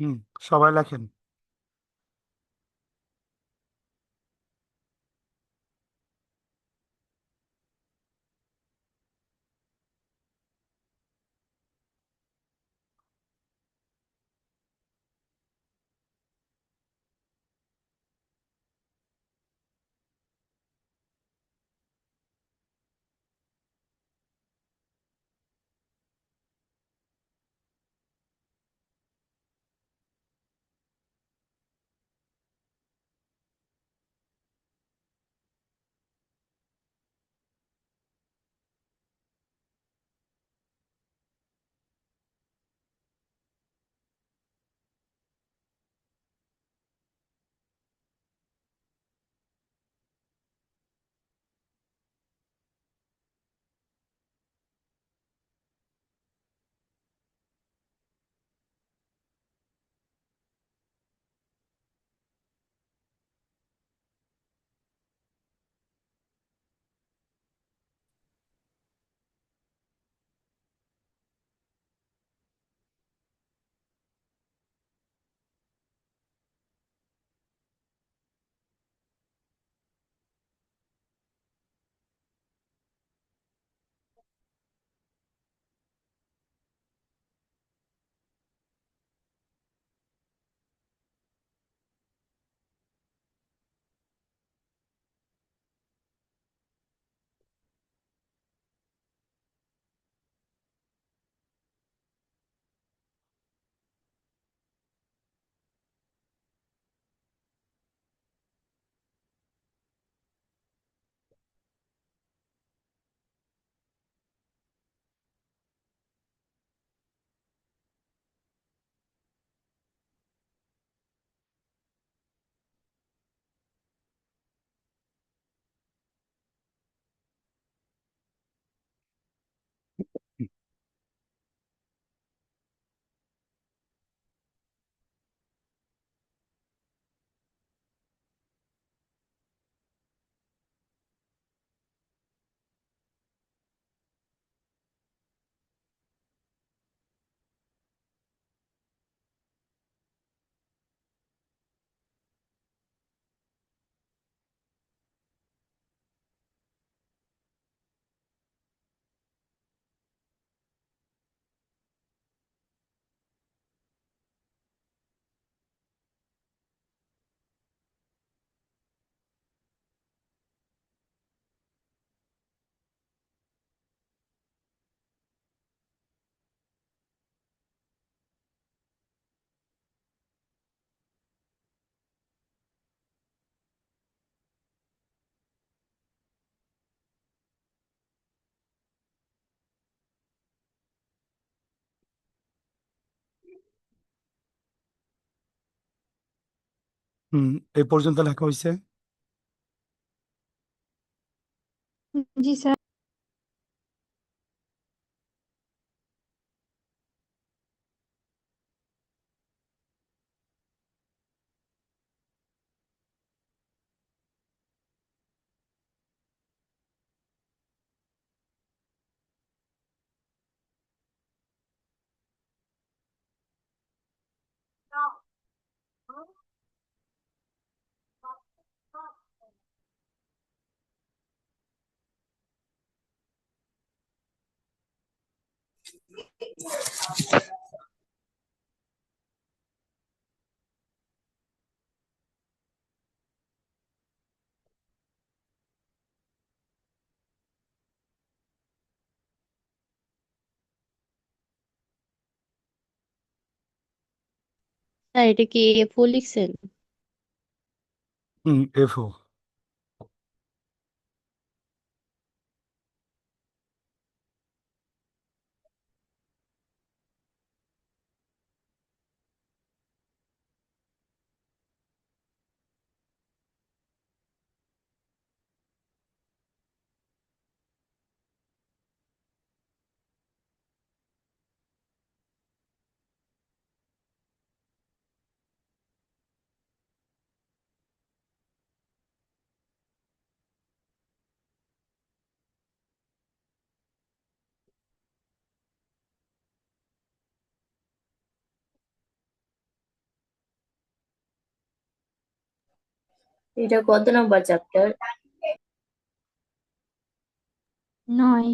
হুম, সবাই লেখেন। হুম, এই পর্যন্ত লেখা হয়েছে। জি স্যার। স্যার এটা কি এ4 লিখছেন? হুম, এফও। এটা কত নম্বর চ্যাপ্টার? 9।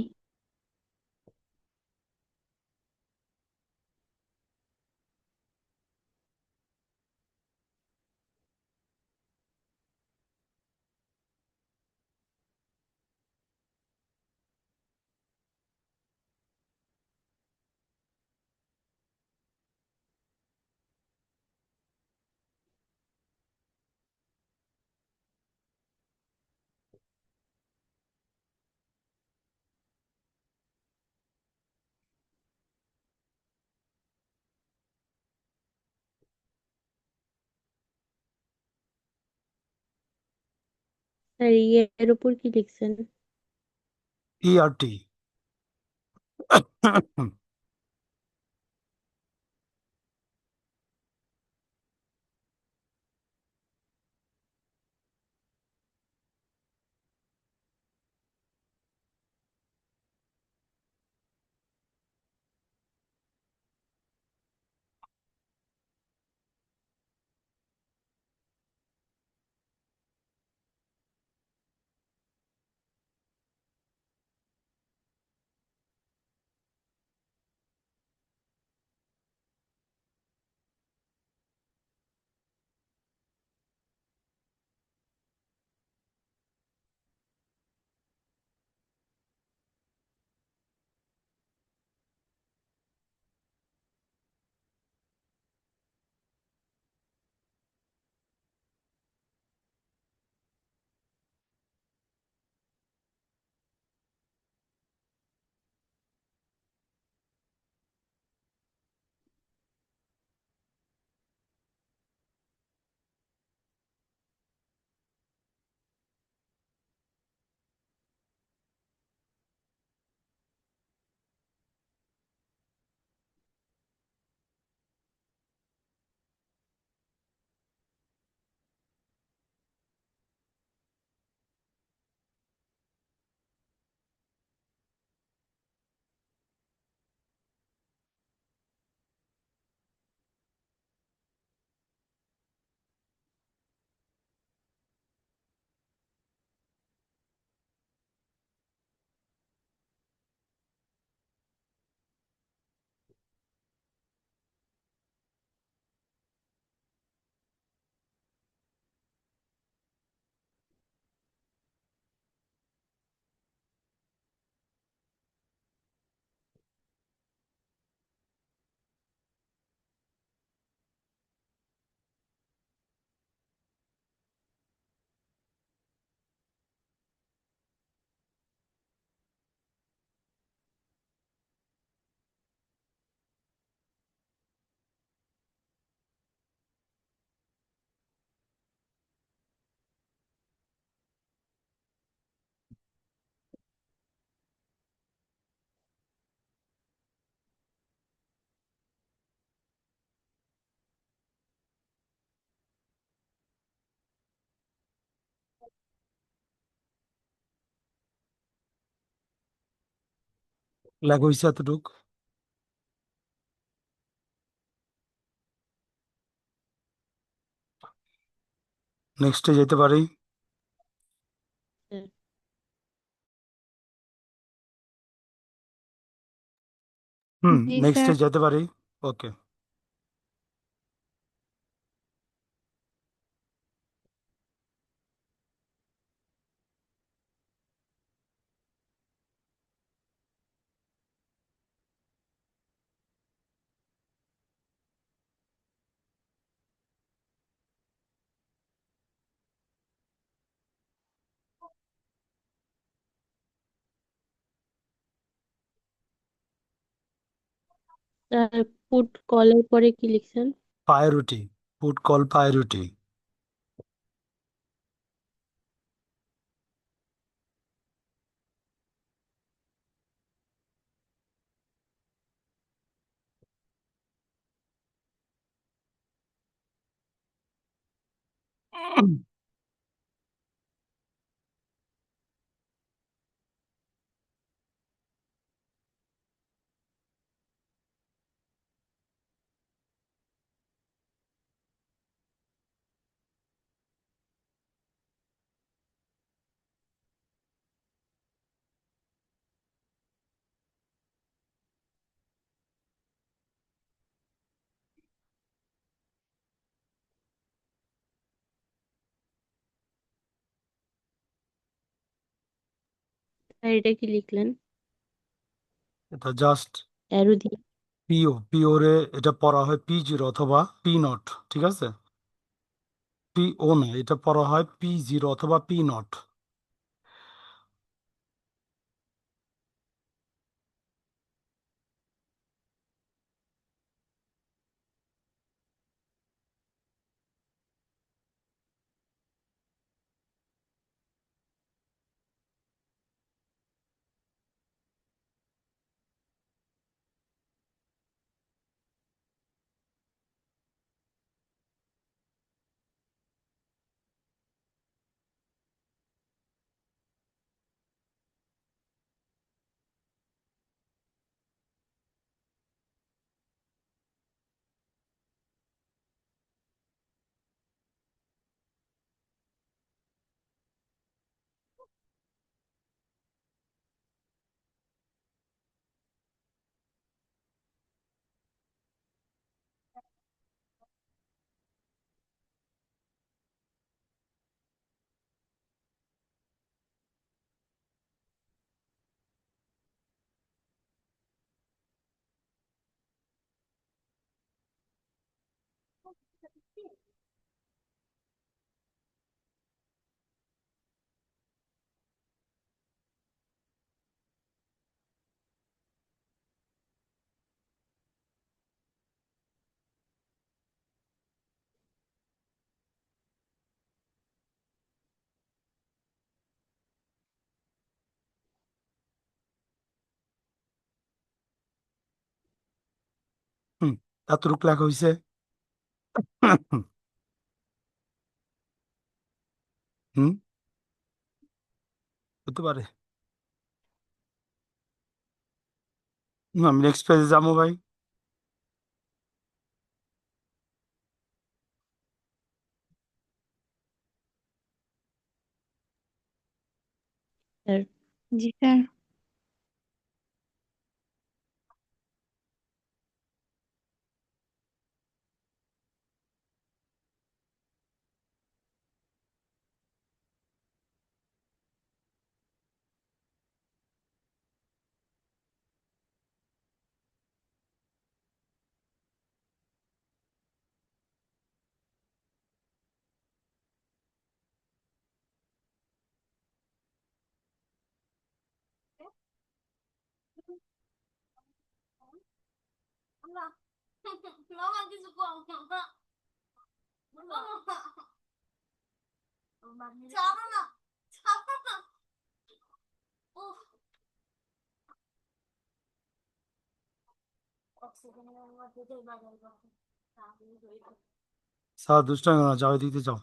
স্যার এর উপর কি লিখছেন? ERT লেখা হয়েছে এতটুক। নেক্সটে যেতে পারি। স্যার জি নেক্সটে স্যার। যেতে পারি। ওকে। স্যার পুট কলের পরে কি লিখছেন? Priority, put call priority. আর এটা কি লিখলেন এটা জাস্ট অ্যারো দিয়ে? পিওরে এটা পড়া হয় P0 অথবা P0, ঠিক আছে? PO না, এটা পড়া হয় P0 অথবা P0। হুম, এতটুকু লেখা হয়েছে। হুম, হতে পারে। আমি নেক্সট পেজে যাবো ভাই। স্যার জি স্যার। স্যার দুষ্টামি করো না, যাও দিতে যাও।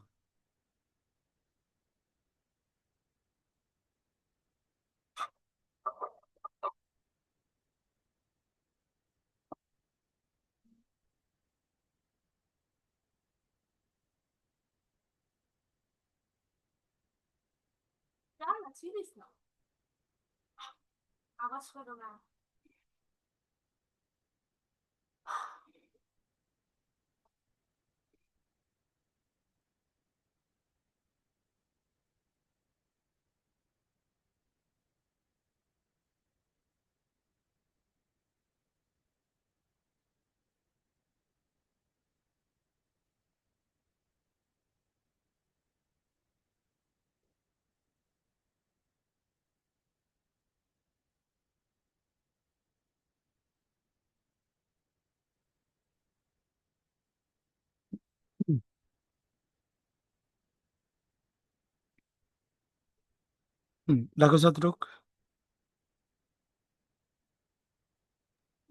হুম, লেখো যতটুক।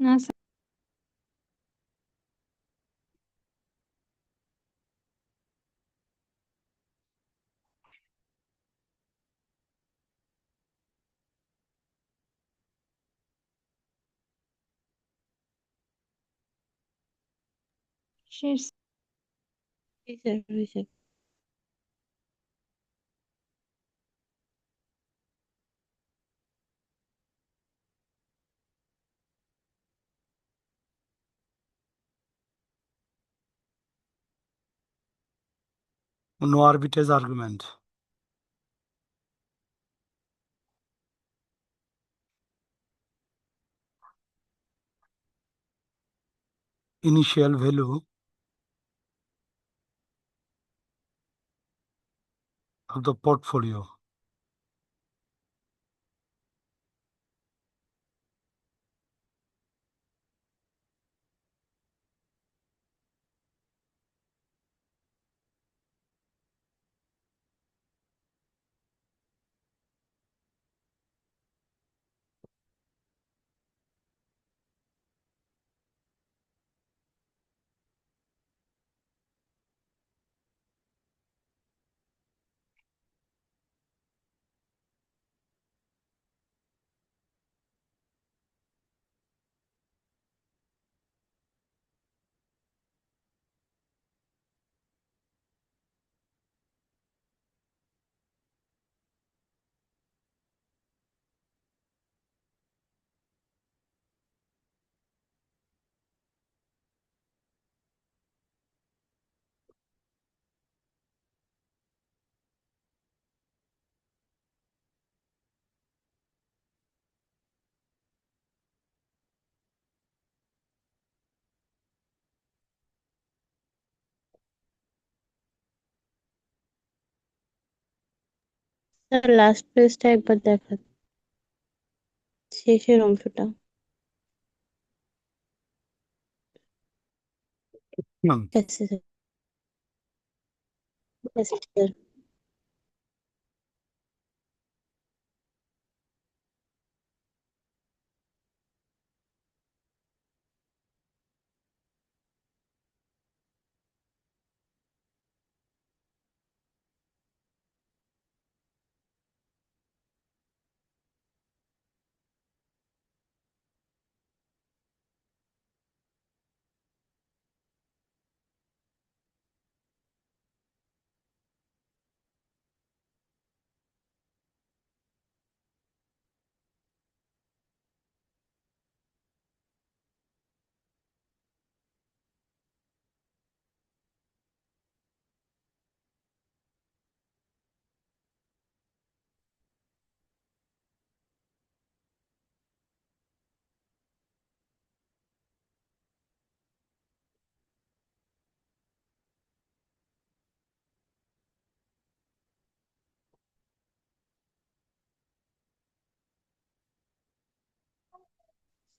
না স্যার। শেষ। জি স্যার হয়েছে। No arbitrage argument. initial value of the portfolio. Sir last পেজটা একবার দেখা, শেষের অংশটা। হুম, ঠিক আছে স্যার, ঠিক আছে স্যার।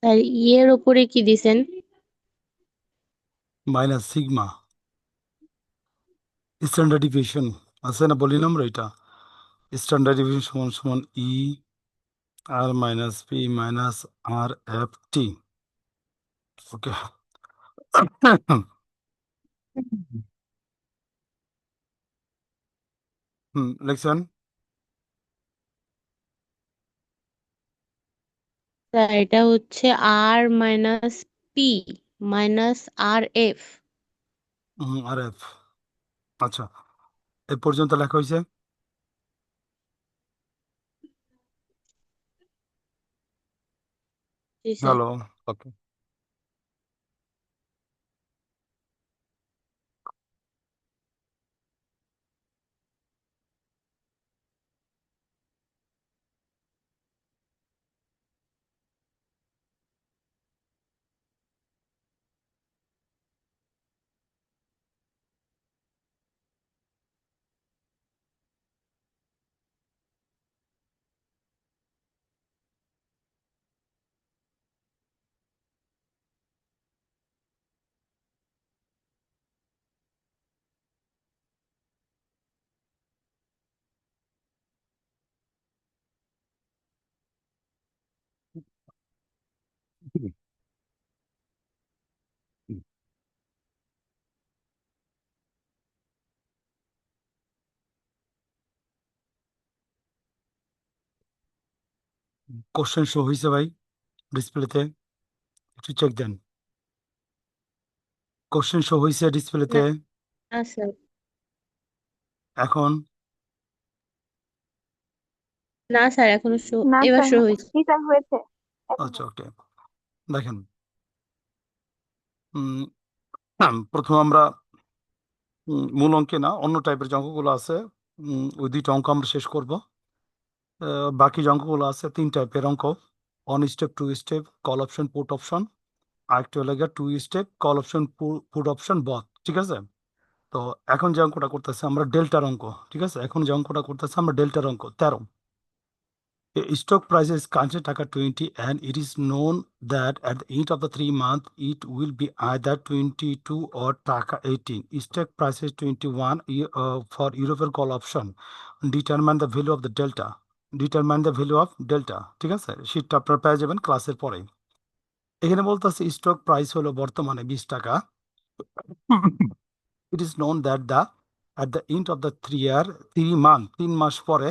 স্যার ইয়ের ওপরে কি দিছেন? মাইনাস সিগমা স্ট্যান্ডার্ড ডিভিয়েশন আছে না, বলি না আমরা এটা স্ট্যান্ডার্ড ডিভিয়েশন সমান সমান ই আর মাইনাস পি মাইনাস আর এফ টি। ওকে। হুম, লিখছেন? স্যার এটা হচ্ছে আর মাইনাস পি মাইনাস আর এফ। আর এফ। আচ্ছা, এ পর্যন্ত লেখা হয়েছে। জি স্যার। হ্যালো। ওকে। কোশ্চেন শো হয়েছে ভাই ডিসপ্লেতে? একটু চেক দেন। কোশ্চেন শো হয়েছে ডিসপ্লেতে? না না স্যার, এখন? না স্যার এখনো না এবার স্যার, শো হয়েছে। জি স্যার হয়েছে এখন আচ্ছা, হয়েছে। ওকে। দেখেন, প্রথমে আমরা মূল অঙ্কে না, অন্য টাইপের যে অঙ্কগুলো আছে ওই দুইটা অঙ্ক আমরা শেষ করব। বাকি যে অঙ্কগুলো আছে তিন টাইপের অঙ্ক: one step, two step, call option, put option আরেকটা হলো গিয়ে two step call option put option both, ঠিক আছে। তো এখন যে অঙ্কটা করতেছে আমরা ডেল্টার অঙ্ক, ঠিক আছে। এখন যে অঙ্কটা করতেছে আমরা ডেল্টার অঙ্ক 13। Stock price is currently taka 20 and it is known that at the end of the 3 month it will be either 22 or taka 18. Stock price is 21 for European call option. Determine the value of the delta. Determine the value of delta, ঠিক আছে। শীটটা আপনারা পেয়ে যাবেন ক্লাসের পরে। এখানে বলতেছে stock price হলো বর্তমানে 20 টাকা। It is known that at the end of the 3 month 3 মাস পরে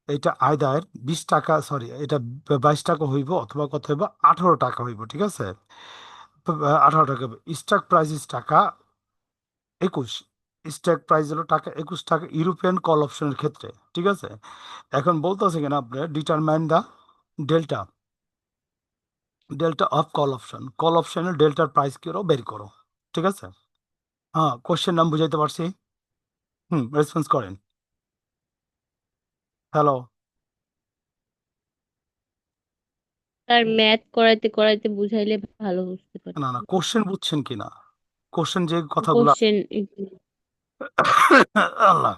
এটা আয়দায়ের 20 টাকা, সরি এটা 22 টাকা হইব অথবা কত হইব 18 টাকা হইব, ঠিক আছে। 18 টাকা স্টক প্রাইস ইস টাকা 21। স্টক প্রাইস হলো টাকা 21 টাকা ইউরোপিয়ান কল অপশনের ক্ষেত্রে, ঠিক আছে। এখন বলতেছে কিনা আপনি determine the delta delta of call অপশনের ডেল্টার প্রাইস কি করো বের করো, ঠিক আছে। হ্যাঁ, কোশ্চেন নাম বুঝাইতে পারছি? রেসপন্স করেন। হ্যালো। আর ম্যাথ করাইতে করাইতে বুঝাইলে ভালো বুঝতে না না, পারতাম। কোশ্চেন বুঝছেন কিনা, কোশ্চেন যে কথাগুলো কোশ্চেন আল্লাহ।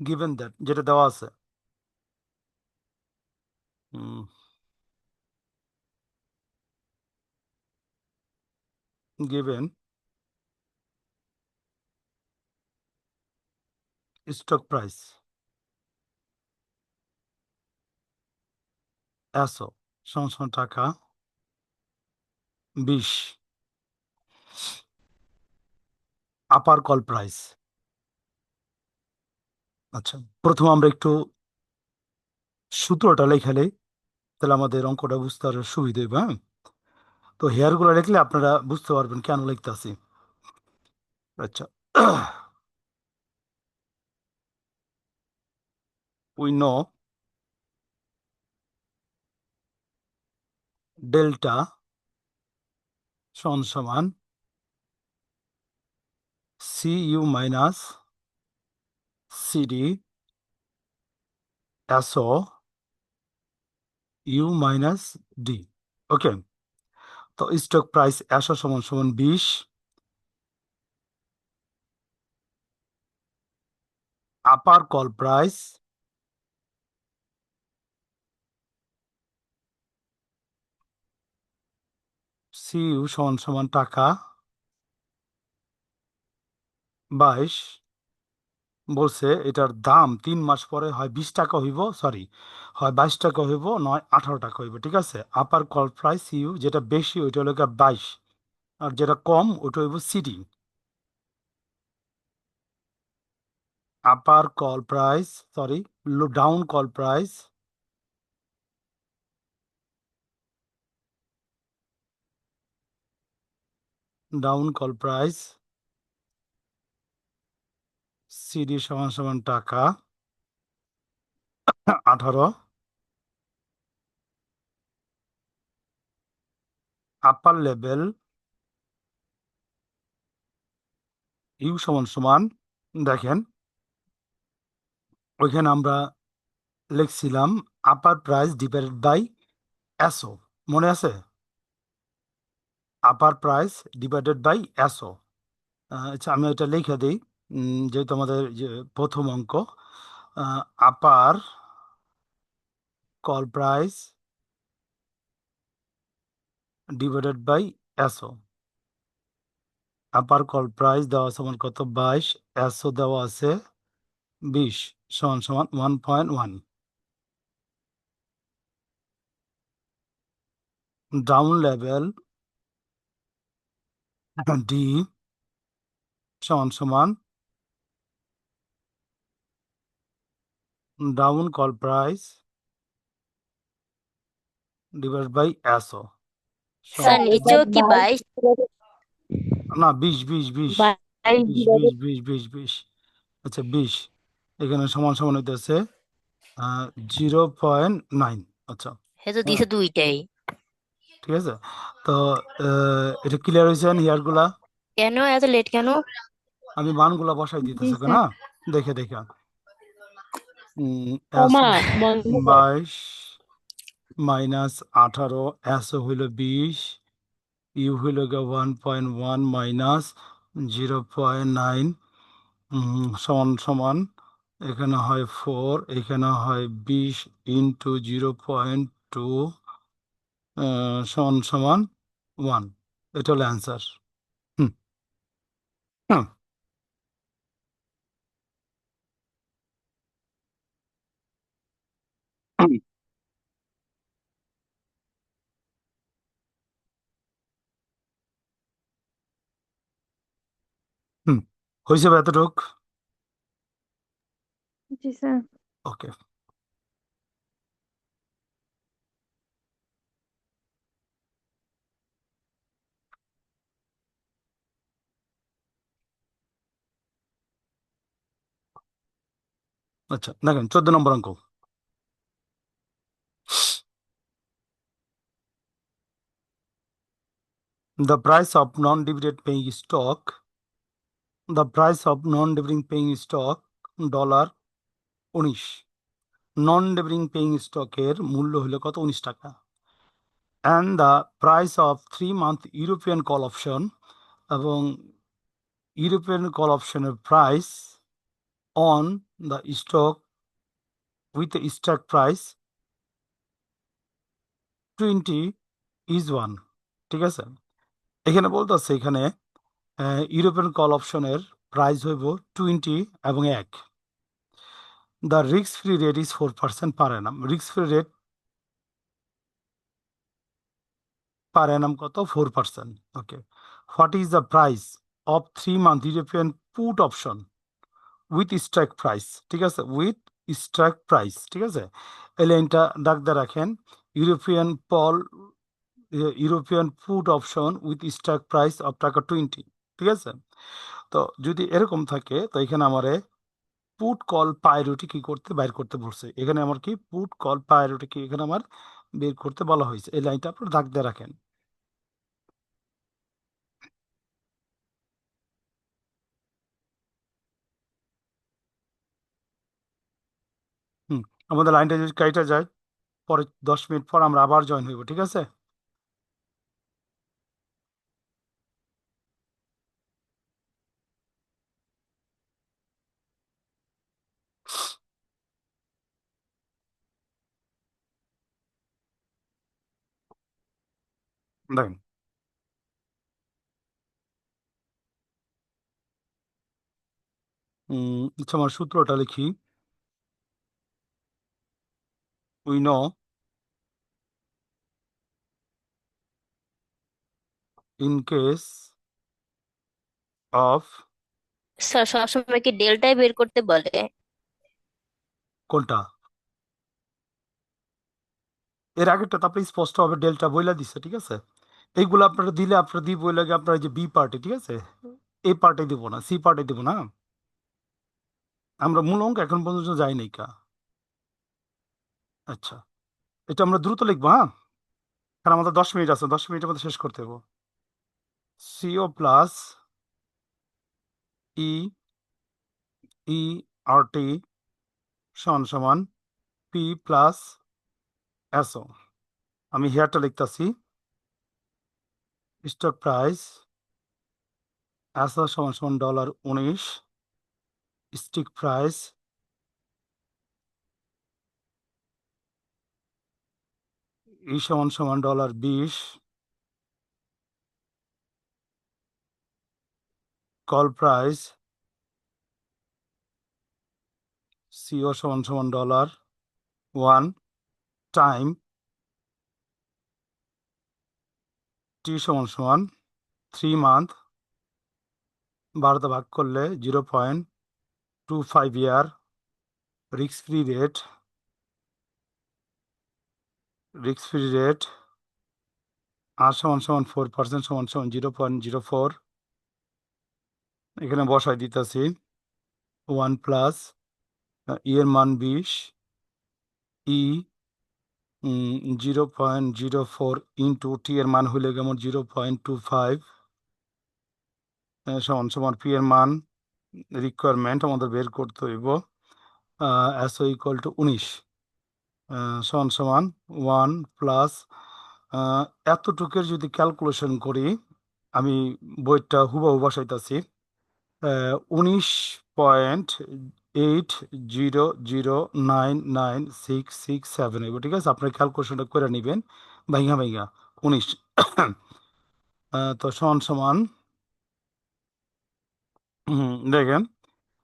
গিভেন দ্যাট যেটা দেওয়া আছে, গিভেন স্টক প্রাইস এসো সমান টাকা 20 আপার কল প্রাইস। আচ্ছা, প্রথম আমরা একটু সূত্রটা লেখালে তাহলে আমাদের অঙ্কটা বুঝতে আরো সুবিধা হবে। হ্যাঁ, তো হেয়ার গুলো লিখলে আপনারা বুঝতে পারবেন কেন লিখতেছি। আচ্ছা, উই নো ডেল্টা সমান C U minus CD SO U minus D. Okay, তো স্টক প্রাইস এসও সমান 20 আপার কল প্রাইস সিইউ সমান টাকা 22। বলছে এটার দাম 3 মাস পরে হয় 20 টাকা হইব, সরি হয় 22 টাকা হইব, নয় 18 টাকা হইব, ঠিক আছে। আপার কল প্রাইস ইউ, যেটা বেশি ওইটা হলো 22 আর যেটা কম ওইটা হইব CD. Upper call price, sorry down call price down call price CD সমান টাকা 18। আপার লেভেল ইউ সমান দেখেন ওইখানে আমরা লিখছিলাম আপার প্রাইস ডিভাইডেড বাই এসও, মনে আছে? আপার প্রাইস ডিভাইডেড বাই এসও। আচ্ছা, আমি এটা লিখে দিই, যেহেতু আমাদের যে প্রথম অঙ্ক। Upper call price divided by SO. Upper call price দেওয়া আছে আমার কত 22, এসও দেওয়া আছে 20 সমান 1.1। ডাউন লেভেল ডি সমান down call price divide by SO. Sir নিচেও কি 22? না, 20 20 আচ্ছা 20 এখানে সমান হইতেছে 0.9। আচ্ছা, হে তো দিছে দুইটাই। ঠিক আছে? তো এটা ক্লিয়ার হয়েছে হিয়ার গুলা? কেন এত লেট কেন? আমি মানগুলা বসাই জি দিতেছি স্যার না, দেখে দেখে কমা বন্ধ কর। 22 মাইনাস 18, এসও হইল 20, ইউ হইল 1.1 মাইনাস 0.9 সমান সমান, এখানে হয় 4, এখানে হয় 20 ইন্টু 0.2 সমান সমান 1। এটা হলো অ্যান্সার। হুম হুম হুম, হুম। হয়েছে বা এতটুক? জি স্যার ওকে। আচ্ছা দেখেন 14 নম্বর অঙ্ক। The price of non-dividend paying stock, the price of non-dividend paying stock $19। নন-ডিভিডেন্ড paying স্টকের মূল্য হলো কত? 19 টাকা। And the price of 3 month European call option, এবং ইউরোপিয়ান কল অপশনের price on the stock with strike price 20 is 1। ঠিক আছে? এখানে বলতেছে এখানে ইউরোপিয়ান কল অপশনের প্রাইস হইব 20 এবং 1। The risk free rate is 4% per annum. Risk free rate per annum কত? 4%। Okay. What is the price of 3 month European put option with strike price? ঠিক আছে, উইথ স্ট্রাইক প্রাইস। ঠিক আছে, এই লাইনটা দাগ দিয়ে রাখেন। European European put option with strike price of টাকা 20। ঠিক আছে, তো যদি এরকম থাকে তো এখানে আমারে পুট কল পাইরোটি কি করতে বাইর করতে বলছে। এখানে আমার কি পুট কল পাইরোটি কি এখানে আমার বের করতে বলা হয়েছে। এই লাইনটা আপনার দাগ দিয়ে রাখেন। হুম, আমাদের লাইনটা যদি কাইটা যায়, পরে 10 মিনিট পর আমরা আবার জয়েন হইব। ঠিক আছে? দেখেন আচ্ছা, আমার সূত্রটা লিখি। We know in case of sir সবসময় কি ডেল্টাই বের করতে বলে? কোনটা? এর আগেরটা তো আপনি স্পষ্ট হবে ডেল্টা বইলা দিছে। ঠিক আছে, এইগুলো আপনারা দিলে আপনারা দিব ওই লাগে আপনার এই যে বি পার্টি। ঠিক আছে, এ পার্টে দিব না, সি পার্টে দিব না। আমরা মূল অঙ্ক এখন পর্যন্ত যাই নাই কা। আচ্ছা, এটা আমরা দ্রুত লিখবো, হ্যাঁ, কারণ আমাদের 10 মিনিট আছে, 10 মিনিটের মধ্যে শেষ করতে হবে। সিও প্লাস ই ই আর টি সমান সমান পি প্লাস এসও। আমি হেয়ারটা লিখতেছি। স্টক প্রাইস এসও সমান সমান $19। স্টিক প্রাইস ই সমান সমান $20। কল প্রাইস সিও সমান সমান $1 টাইম টি সমান সমান 3 মান্থ, 12 ভাগ করলে 0.25 ইয়ার। রিস্ক ফ্রি রেট আর সমান সমান 4% সমান সমান 0.04। এখানে বসাই দিতেছি 1 প্লাস ই এর মান 20, ই 0.04 ইন্টু টি এর মান হইলে কেমন 0.25 সমান সমান পি এর মান রিকোয়ারমেন্ট আমাদের বের করতে হইব এসও ইকুয়াল টু 19 সমান সমান 1 প্লাস এতটুকের যদি ক্যালকুলেশন করি, আমি বইটা হুবহু বসাইতেছি, 19.80099667 হইব, ঠিক আছে? আপনার ক্যালকুলেশনটা করে নেবেন ভাইঙ্গা ভাইঙ্গা 19 তো সমান সমান দেখেন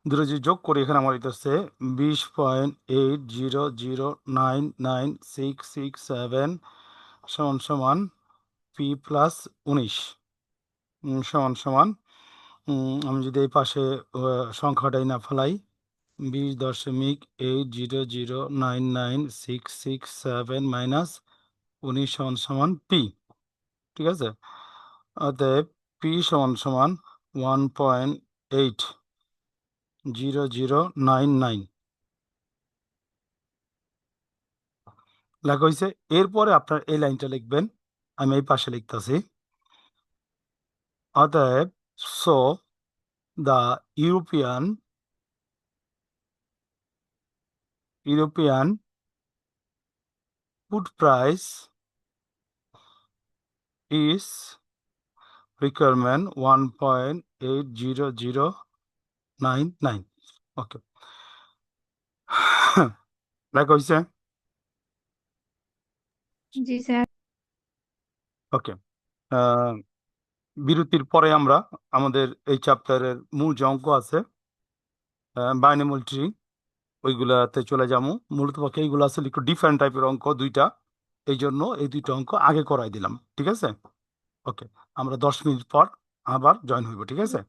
দুটো যদি যোগ করি এখানে আমার হইতেছে 20.80099667 সমান সমান পি প্লাস 19 সমান সমান আমি যদি এই পাশে সংখ্যাটাই না ফেলাই 20.80099667 মাইনাস 19 সমান সমান পি, ঠিক আছে? অতএব পি সমান সমান 1.8009 লেখা হয়েছে। এরপরে আপনার এই লাইনটা লিখবেন, আমি এই পাশে লিখতেছি। অতএব so the European food price is requirement 1.80099, ওকে। লেখা হয়েছে, জি স্যার। ওকে। বিরতির পরে আমরা আমাদের এই চ্যাপ্টারের মূল যে অঙ্ক আছে বাইনোমিয়াল ট্রি, ওইগুলাতে চলে যাবো। মূলত পক্ষে এইগুলো আসলে একটু ডিফারেন্ট টাইপের অঙ্ক দুইটা, এই জন্য এই দুইটা অঙ্ক আগে করাই দিলাম, ঠিক আছে? ওকে, আমরা 10 মিনিট পর আবার জয়েন হইব, ঠিক আছে?